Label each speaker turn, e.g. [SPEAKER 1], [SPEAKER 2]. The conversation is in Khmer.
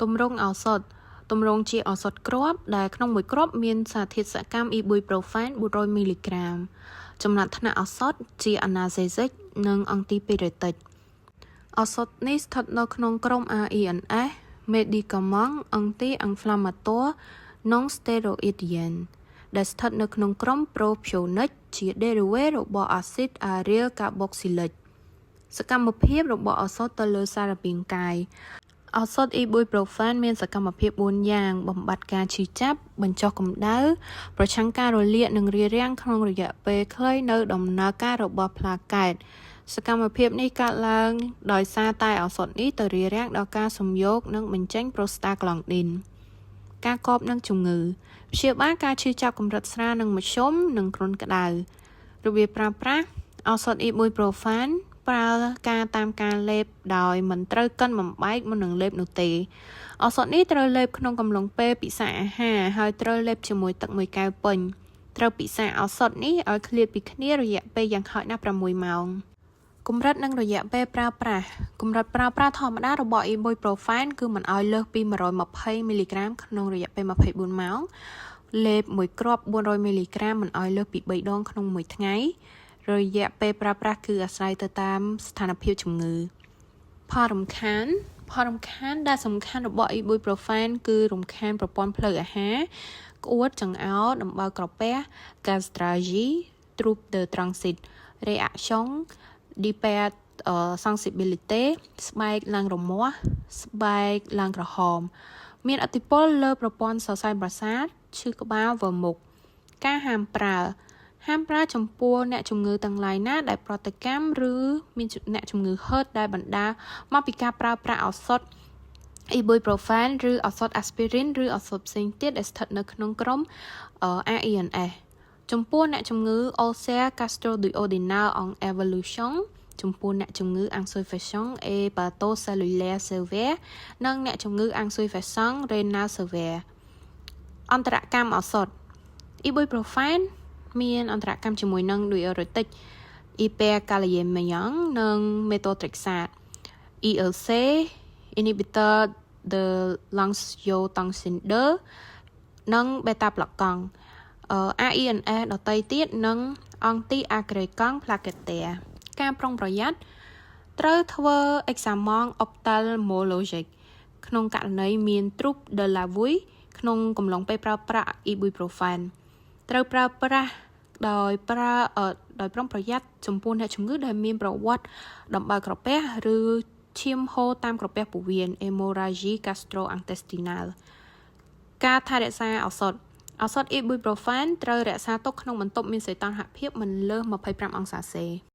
[SPEAKER 1] ទម្រង់ឱសថទម្រង់ជាឱសថគ្រាប់ដែលក្នុងមួយគ្រាប់មានសារធាតុសកម្ម ibuprofen 400 មីលីក្រាមចំណាត់ថ្នាក់ឱសថជា analgesic និង antipyretic ឱសថនេះស្ថិតនៅក្នុងក្រុម RENS medicament anti-inflammatoire non-steroidien ដែលស្ថិតនៅក្នុងក្រុម propionic ជា derivative របស់ acid aryl carboxylic សកម្មភាពរបស់ឱសថទៅលើសារពាង្គកាយឱសថ ibuprofen មានសកម្មភាព4យ៉ាងបំបត្តិការឈឺចាប់បញ្ចុះកម្ដៅប្រឆាំងការរលាកនិងរារាំងក្នុងរយៈពេលខ្លីនៅដំណើរការរបស់ផ្លាកែតសកម្មភាពនេះកើតឡើងដោយសារតែឱសថនេះទៅរារាំងដល់ការសំយោគនិងបញ្ចេញ prostaglandin ការកប់នឹងជំងឺព្យាបាលការឈឺចាប់កម្រិតស្រាលនិងមធ្យមនិងគ្រុនក្តៅរបៀបប្រើប្រាស់ឱសថ ibuprofen ប្រើការតាមការលេបដោយមិនត្រូវកិនបំបែកមុននឹងលេបនោះទេឱសថនេះត្រូវលេបក្នុងកំឡុងពេលពិសាអាហារហើយត្រូវលេបជាមួយទឹក1 កែវពេញត្រូវពិសាឱសថនេះឲ្យឃ្លាតពីគ្នារយៈពេលយ៉ាងហោចណាស់6 ម៉ោងកម្រិតនិងរយៈពេលប្រើប្រាស់កម្រិតប្រើប្រាស់ធម្មតារបស់ ibuprofen គឺមិនឲ្យលើសពី120 មីលីក្រាមក្នុងរយៈពេល24 ម៉ោងលេបមួយគ្រាប់400 មីលីក្រាមមិនឲ្យលើសពី3ដងក្នុងមួយថ្ងៃរយៈពេលប្រើប្រាស់គឺអាស្រ័យទៅតាមស្ថានភាពជំងឺផលរំខានដែលសំខាន់របស់ ibuprofen គឺរំខានប្រព័ន្ធផ្លូវអាហារក្អួតចង្អោរដំបៅក្រពះ gastralgie trouble de transit réaction hypersensibilité ស្បែកឡើងរមាស់ស្បែកឡើងក្រហមមានឥទ្ធិពលលើប្រព័ន្ធសរសៃប្រសាទឈឺក្បាលវិលមុខការហាមប្រើចំពោះអ្នកជំងឺទាំងឡាយណាដែលប្រតិកម្មឬមានអ្នកជំងឺហឺតដែលបណ្ដាលមកពីការប្រើប្រាស់ឱសថ ibuprofen ឬឱសថ aspirin ឬឱសថផ្សេងទៀតដែលស្ថិតនៅក្នុងក្រុម RENS ចំពោះអ្នកជំងឺ ulcer gastroduodenal en evolution ចំពោះអ្នកជំងឺ insuffisance hépatocellulaire sévère និងអ្នកជំងឺ insuffisance renal sévère អន្តរកម្មឱសថ ibuprofen មានអន្តរកម្មជាមួយនឹង diuretic hyperkaliemic និង methotrexate ELC inhibitor de l'angiotensin 2និង beta blockers RENS ដទៃទៀតនិង anti-aggregant plaquettaire ការប្រុងប្រយ័ត្នត្រូវធ្វើ examen ophthalmologic ក្នុងករណីមាន trouble de la vue ក្នុងកំឡុងពេលប្រើប្រាស់ ibuprofen ត្រូវប្រើប្រាស់ដោយប្រុងប្រយ័ត្នចំពោះអ្នកជំងឺដែលមានប្រវត្តិដំបៅក្រពះឬឈាមហូរតាមក្រពះពោះវៀន hemorrhagie gastrointestinal ការថែរក្សាឱសថ ibuprofen ត្រូវរក្សាទុកក្នុងបន្ទប់មានសីតុណ្ហភាពមិនលើស25 អង្សាសេ